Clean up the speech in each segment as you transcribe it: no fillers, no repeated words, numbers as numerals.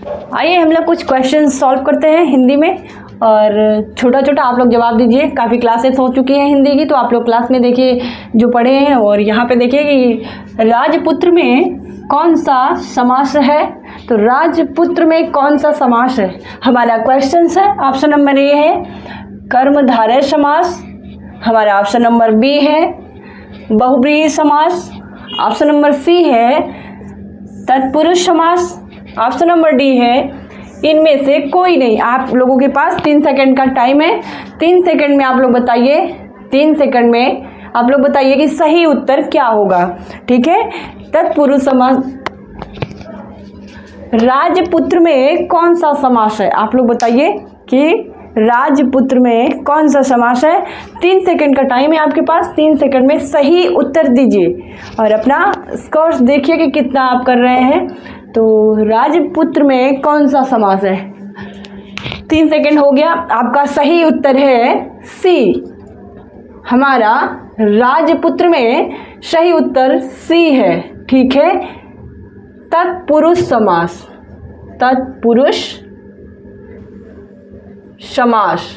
आइए हम लोग कुछ क्वेश्चन सॉल्व करते हैं हिंदी में, और छोटा छोटा आप लोग जवाब दीजिए। काफ़ी क्लासेस हो चुकी हैं हिंदी की, तो आप लोग क्लास में देखिए जो पढ़े हैं। और यहाँ पे देखिए कि राजपुत्र में कौन सा समास है, तो राजपुत्र में कौन सा समास है हमारा क्वेश्चन है। ऑप्शन नंबर ए है कर्मधारय समास, हमारा ऑप्शन नंबर बी है बहुब्रीहि समास, ऑप्शन नंबर सी है तत्पुरुष समास, ऑप्शन नंबर डी है इनमें से कोई नहीं। आप लोगों के पास 3 सेकंड का टाइम है। 3 सेकंड में आप लोग बताइए, 3 सेकंड में आप लोग बताइए कि सही उत्तर क्या होगा। ठीक है, तत्पुरुष समास राजपुत्र में कौन सा समास है, आप लोग बताइए कि राजपुत्र में कौन सा समास है। 3 सेकंड का टाइम है आपके पास, 3 सेकंड में सही उत्तर दीजिए और अपना स्कोर देखिए कि कितना आप कर रहे हैं। तो राजपुत्र में कौन सा समास है, 3 सेकंड हो गया। आपका सही उत्तर है सी, हमारा राजपुत्र में सही उत्तर सी है। ठीक है, तत्पुरुष समास, तत्पुरुष समास।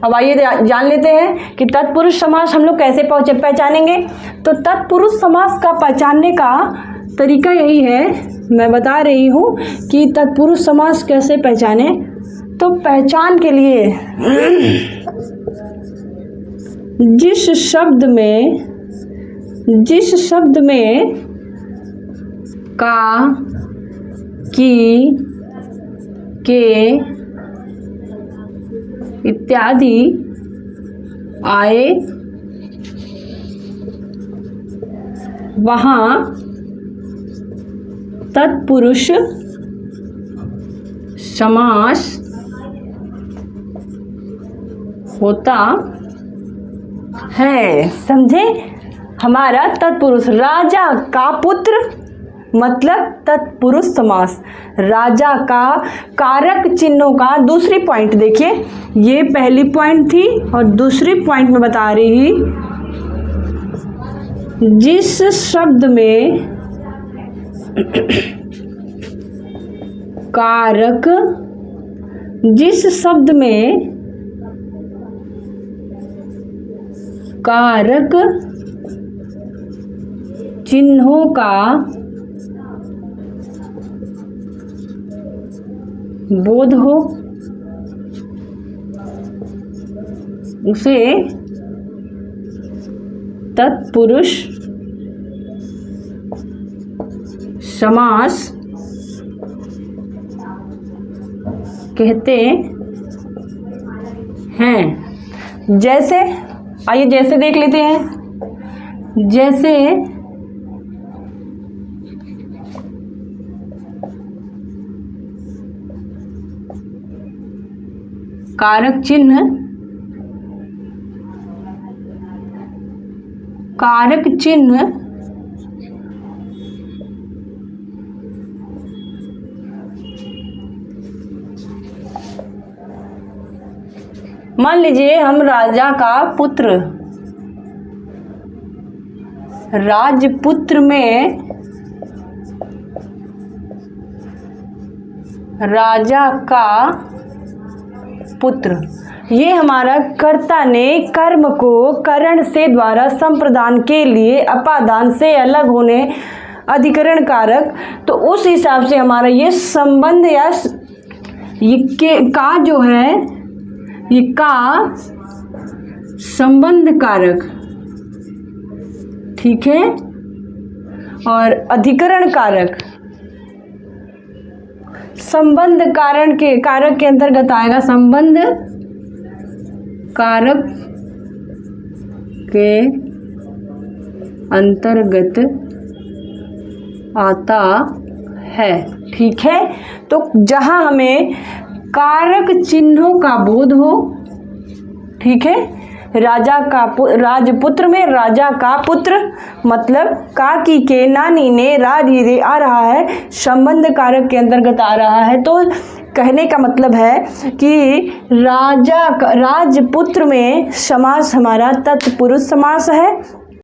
अब आइए जान लेते हैं कि तत्पुरुष समास हम लोग कैसे पहचानेंगे। तो तत्पुरुष समास का पहचानने का तरीका यही है, मैं बता रही हूँ कि तत्पुरुष समास कैसे पहचाने। तो पहचान के लिए जिस शब्द में का, की, के इत्यादि आए वहाँ तत्पुरुष समास होता है। समझे, हमारा तत्पुरुष राजा का पुत्र मतलब तत्पुरुष समास। राजा का कारक चिन्हों का दूसरी पॉइंट देखिए, ये पहली पॉइंट थी और दूसरी पॉइंट में बता रही जिस शब्द में कारक, जिस शब्द में कारक चिन्हों का बोध हो उसे तत्पुरुष समास कहते हैं। जैसे आइए जैसे देख लेते हैं। जैसे कारक चिन्ह, कारक चिन्ह मान लीजिए हम राजा का पुत्र, राजपुत्र में राजा का पुत्र, ये हमारा कर्ता ने कर्म को करण से द्वारा संप्रदान के लिए अपादान से अलग होने अधिकरण कारक, तो उस हिसाब से हमारा ये संबंध या ये का जो है ये का संबंध कारक। ठीक है, और अधिकरण कारक संबंध कारण के कारक के अंतर्गत आएगा। संबंध कारक के अंतर्गत आता है। ठीक है, तो जहां हमें कारक चिन्हों का बोध हो, ठीक है, राजपुत्र में राजा का पुत्र मतलब का की के नानी ने राधीरे आ रहा है, संबंध कारक के अंतर्गत आ रहा है। तो कहने का मतलब है कि राजपुत्र में समास हमारा तत्पुरुष समास है